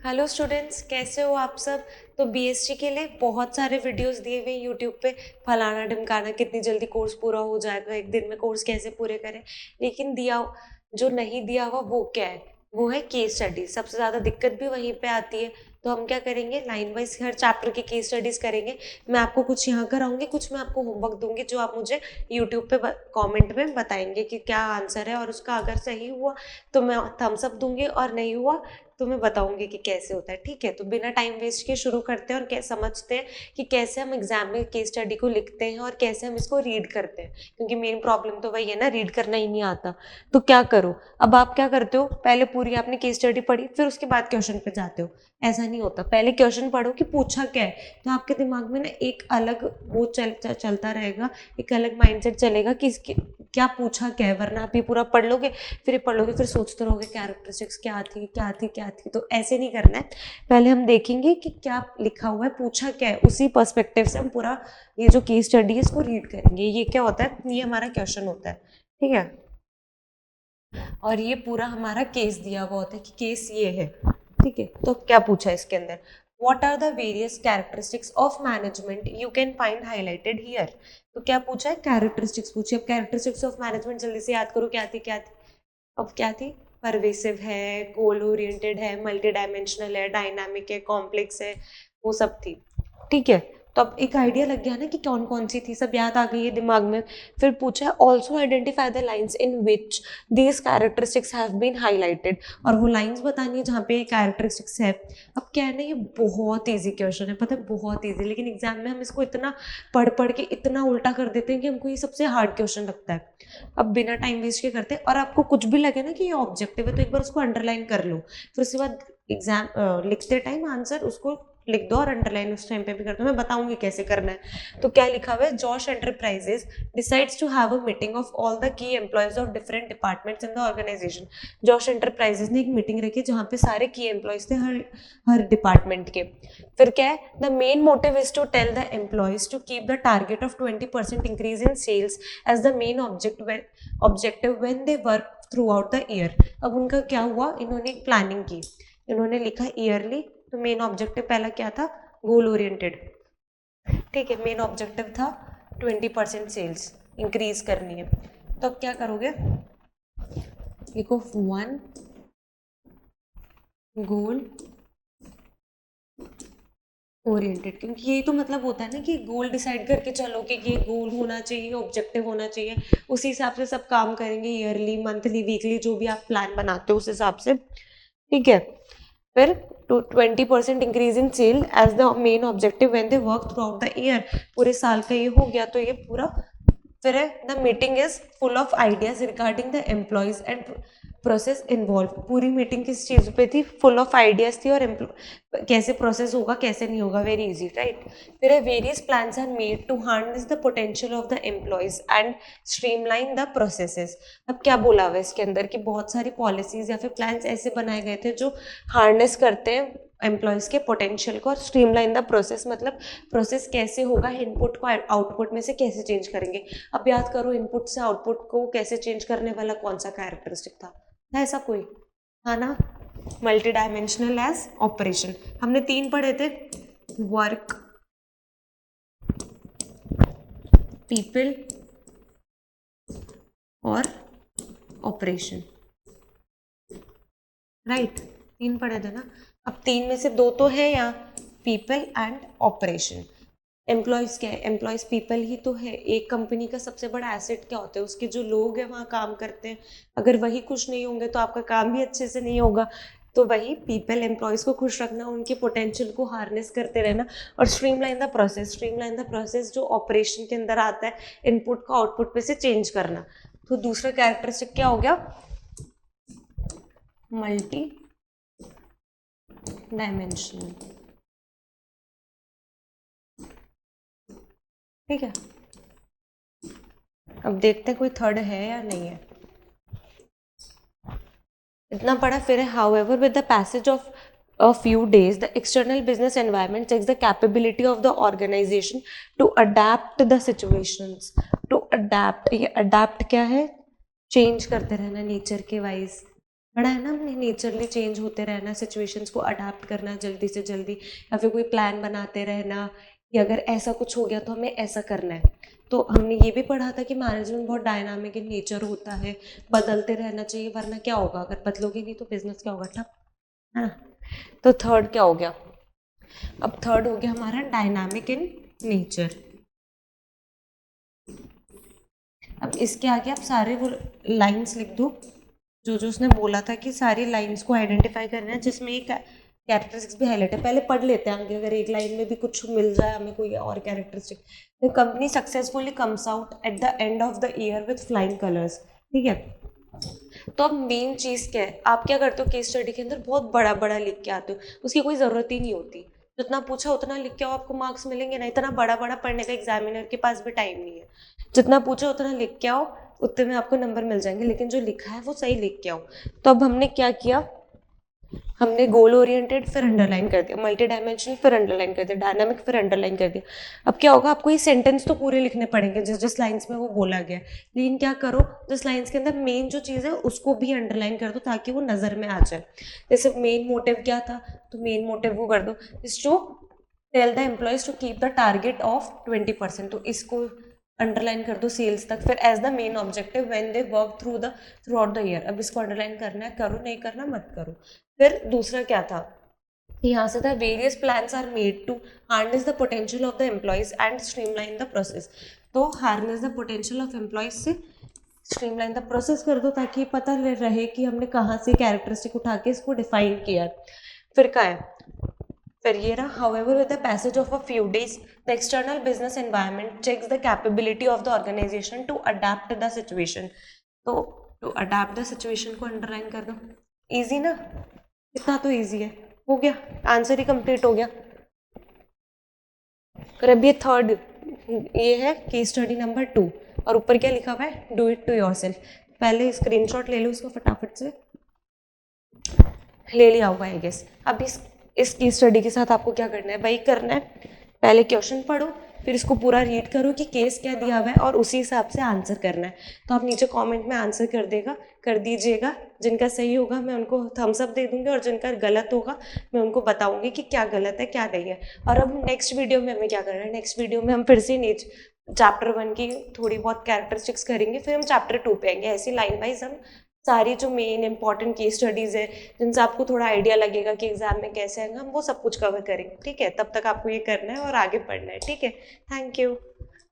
Hello students, कैसे हो आप सब। तो बीएससी के लिए बहुत सारे वीडियोस दिए हुए यूट्यूब पे, फलाना ढिमकाना, कितनी जल्दी कोर्स पूरा हो जाएगा, एक दिन में कोर्स कैसे पूरे करें। लेकिन जो नहीं दिया हुआ वो क्या है, वो है केस स्टडी। सबसे ज़्यादा दिक्कत भी वहीं पे आती है। तो हम क्या करेंगे, लाइन वाइज हर चैप्टर की केस स्टडीज करेंगे। मैं आपको कुछ यहाँ कराऊंगी, कुछ मैं आपको होमवर्क दूंगी जो आप मुझे यूट्यूब पे कमेंट में बताएंगे कि क्या आंसर है, और उसका अगर सही हुआ तो मैं थम्स अप दूंगी, और नहीं हुआ तो मैं बताऊंगी कि कैसे होता है। ठीक है, तो बिना टाइम वेस्ट के शुरू करते हैं और समझते हैं कि कैसे हम एग्जाम में केस स्टडी को लिखते हैं और कैसे हम इसको रीड करते हैं। क्योंकि मेन प्रॉब्लम तो वही है ना, रीड करना ही नहीं आता। तो क्या करो, अब आप क्या करते हो, पहले पूरी आपने केस स्टडी पढ़ी, फिर उसके बाद क्वेश्चन पे जाते हो। ऐसा नहीं होता, पहले क्वेश्चन पढ़ो कि पूछा क्या है। तो आपके दिमाग में ना एक अलग वो चलता रहेगा, एक अलग माइंडसेट चलेगा कि इसके क्या पूछा क्या है। वरना आप ये पूरा पढ़ लोगे, फिर ये पढ़ लोगे, फिर सोचते रहोगे कैरेक्टरिस्टिक्स क्या थी क्या थी क्या थी। तो ऐसे नहीं करना है। पहले हम देखेंगे कि क्या लिखा हुआ है, पूछा क्या है, उसी पर्सपेक्टिव से हम पूरा ये जो केस स्टडी है इसको रीड करेंगे। ये क्या होता है, ये हमारा क्वेश्चन होता है। ठीक है, और ये पूरा हमारा केस दिया हुआ होता है कि केस ये है। ठीक है, तो क्या पूछा है इसके अंदर, what are the various characteristics of management you can find highlighted here. तो क्या पूछा है, कैरेक्टरिस्टिक्स पूछी। अब कैरेक्टरिस्टिक्स ऑफ मैनेजमेंट जल्दी से याद करो, क्या थी क्या थी। अब क्या थी, परवेसिव है, गोल ओरिएंटेड है, मल्टी डायमेंशनल है, डायनामिक है, कॉम्प्लेक्स है, वो सब थी। ठीक है, तो अब एक आइडिया लग गया ना कि कौन कौन सी थी, सब याद आ गई है दिमाग में। फिर पूछा है also identify the lines in which these characteristics have been highlighted. और वो लाइन्स बतानी है जहाँ पे ये कैरेक्टरिस्टिक्स है। अब क्या है ना, ये बहुत ईजी क्वेश्चन है, पता है बहुत ईजी, लेकिन एग्जाम में हम इसको इतना पढ़ पढ़ के इतना उल्टा कर देते हैं कि हमको ये सबसे हार्ड क्वेश्चन लगता है। अब बिना टाइम वेस्ट के करते हैं, और आपको कुछ भी लगे ना कि ये ऑब्जेक्टिव है तो एक बार उसको अंडरलाइन कर लो। फिर उसके बाद एग्जाम लिखते टाइम आंसर उसको लिख दो, और अंडरलाइन उस टाइम पे भी कर दो। मैं बताऊंगी कैसे करना है। तो क्या लिखा हुआ है, Josh Enterprises decides to have a meeting of all the key employees of different departments in the organisation. Josh Enterprises ने एक मीटिंग रखी जहाँ पे सारे की एम्प्लॉयज थे, हर हर डिपार्टमेंट के। फिर क्या है, the main motive is to tell the employees to keep the target of 20% increase in sales as the main objective when they work throughout the year. अब उनका क्या हुआ, इन्होंने एक प्लानिंग की, इन्होंने लिखा ईयरली। तो मेन ऑब्जेक्टिव पहला क्या था, गोल ओरिएंटेड। ठीक है, मेन ऑब्जेक्टिव था 20% सेल्स इंक्रीज करनी है। तो अब क्या करोगे, देखो वन गोल ओरिएंटेड, क्योंकि यही तो मतलब होता है ना कि गोल डिसाइड करके चलो कि ये गोल होना चाहिए, ऑब्जेक्टिव होना चाहिए, उसी हिसाब से सब काम करेंगे, ईयरली मंथली वीकली जो भी आप प्लान बनाते हो उस हिसाब से। ठीक है, फिर 20% increase in sale as the main objective when they work throughout the year. पूरे साल का ये हो गया, तो ये पूरा। फिर है, the meeting is full of ideas regarding the employees and process involve. पूरी मीटिंग किस चीज़ पे थी, फुल ऑफ आइडियाज थी, और कैसे प्रोसेस होगा कैसे नहीं होगा, वेरी इजी राइट। फिर है, various plans are made to harness the potential of the employees and streamline the processes. अब क्या बोला हुआ है इसके अंदर कि बहुत सारी पॉलिसीज या फिर प्लान्स ऐसे बनाए गए थे जो हार्नेस करते हैं एम्प्लॉयज़ के पोटेंशियल को, और स्ट्रीमलाइन द प्रोसेस मतलब प्रोसेस कैसे होगा, इनपुट को आउटपुट में से कैसे चेंज करेंगे। अब याद करो, इनपुट से आउटपुट को कैसे चेंज करने वाला कौन सा कैरेक्टरिस्टिक था ऐसा कोई, हाँ ना, मल्टी डायमेंशनल एज ऑपरेशन। हमने तीन पढ़े थे, वर्क, पीपल और ऑपरेशन, राइट। तीन पढ़े थे ना। अब तीन में से दो तो है यहाँ, पीपल एंड ऑपरेशन। एम्प्लॉयज़ क्या है, एम्प्लॉयज़ पीपल ही तो है। एक कंपनी का सबसे बड़ा एसेट क्या होता है, उसके जो लोग हैं वहाँ काम करते हैं। अगर वही खुश नहीं होंगे तो आपका काम भी अच्छे से नहीं होगा। तो वही पीपल, एम्प्लॉयज़ को खुश रखना, उनके पोटेंशियल को हार्नेस करते रहना, और streamline the process. Streamline the process जो ऑपरेशन के अंदर आता है, इनपुट को आउटपुट पे से चेंज करना। तो दूसरा कैरेक्टरिस्टिक क्या हो गया, मल्टी डायमेंशनल। ठीक है, अब देखते हैं कोई थर्ड है या नहीं है। इतना पढ़ा। फिर है, however with the passage of a few days the external business environment checks the capability of the organization to adapt the situations। to adapt, ये adapt क्या है, चेंज करते रहना नेचर के वाइज, पढ़ा है ना हमने, नेचरली चेंज होते रहना, सिचुएशंस को अडाप्ट करना जल्दी से जल्दी, या फिर कोई प्लान बनाते रहना कि अगर ऐसा कुछ हो गया तो हमें ऐसा करना है। तो हमने ये भी पढ़ा था कि मैनेजमेंट बहुत डायनामिक इन नेचर होता है, बदलते रहना चाहिए, वरना क्या होगा, अगर बदलोगे नहीं तो बिजनेस क्या होगा, ठप, है ना। तो थर्ड क्या हो गया, अब थर्ड हो गया हमारा डायनामिक इन नेचर। अब इसके आगे आप सारे वो लाइंस लिख दो जो जो उसने बोला था कि सारी लाइंस को आइडेंटिफाई करना है जिसमें एक कैरेक्टरिस्टिक्स भी हाईलाइट है। पहले पढ़ लेते हैं आगे, अगर एक लाइन में भी कुछ मिल जाए हमें कोई और characteristic. The company successfully comes out at the end of the year with flying colours, ठीक है। तो अब मेन चीज़ क्या है, आप क्या करते हो केस स्टडी के अंदर बहुत बड़ा बड़ा लिख के आते हो, उसकी कोई ज़रूरत ही नहीं होती। जितना पूछा उतना लिख के आओ, आपको मार्क्स मिलेंगे ना, इतना बड़ा बड़ा पढ़ने का एग्जामिनर के पास भी टाइम नहीं है। जितना पूछो उतना लिख के आओ, उतने में आपको नंबर मिल जाएंगे, लेकिन जो लिखा है वो सही लिख के आओ। तो अब हमने क्या किया, हमने गोल ओरिएंटेड फिर अंडरलाइन कर दिया, मल्टी डायमेंशनल फिर अंडरलाइन कर दिया, डायनामिक फिर अंडरलाइन कर दिया। अब क्या होगा, आपको ये सेंटेंस तो पूरे लिखने पड़ेंगे जिस जिस लाइंस में वो बोला गया, लेकिन क्या करो, जिस लाइंस के अंदर मेन जो चीज़ है उसको भी अंडरलाइन कर दो ताकि वो नज़र में आ जाए। जैसे मेन मोटिव क्या था, तो मेन मोटिव वो कर दो, is to tell the employees to keep the target of 20%, तो इसको अंडरलाइन कर दो सेल्स तक। फिर as the main objective when they work throughout the year, अब इसको अंडरलाइन करना है, करो, नहीं करना मत करो। फिर दूसरा क्या था, यहाँ से था various plans are made to harness the potential of the employees and streamline the process. तो harness the potential of employees से स्ट्रीमलाइन द प्रोसेस कर दो ताकि पता रहे कि हमने कहाँ से कैरेक्टरिस्टिक उठा के इसको डिफाइन किया। फिर क्या है, फिर ये रहा, however with the passage of a few days the external business environment checks the capability of the organization to adapt the situation। तो to adapt the situation को अंडरलाइन कर दो, इजी ना, इतना तो इजी है, हो गया, आंसर ही कंप्लीट हो गया। फिर अब ये थर्ड, ये है केस स्टडी नंबर 2, और ऊपर क्या लिखा हुआ है, डू इट टू योरसेल्फ। पहले स्क्रीनशॉट ले लो इसको फटाफट से, ले लिया होगा आई गेस। अब इस केस स्टडी के साथ आपको क्या करना है, वही करना है, पहले क्वेश्चन पढ़ो, फिर इसको पूरा रीड करो कि केस क्या दिया हुआ है और उसी हिसाब से आंसर करना है। तो आप नीचे कमेंट में आंसर कर दीजिएगा, जिनका सही होगा मैं उनको थम्स अप दे दूंगी और जिनका गलत होगा मैं उनको बताऊंगी कि क्या गलत है क्या नहीं है। और अब नेक्स्ट वीडियो में हमें क्या करना है, नेक्स्ट वीडियो में हम फिर से चैप्टर 1 की थोड़ी बहुत कैरेक्टरिस्टिक्स करेंगे, फिर हम चैप्टर 2 पे आएंगे, ऐसी लाइन वाइज हम सारी जो मेन इंपॉर्टेंट केस स्टडीज़ है जिनसे आपको थोड़ा आइडिया लगेगा कि एग्जाम में कैसे आएगा, हम वो सब कुछ कवर करेंगे, ठीक है। तब तक आपको ये करना है और आगे पढ़ना है, ठीक है। Thank you.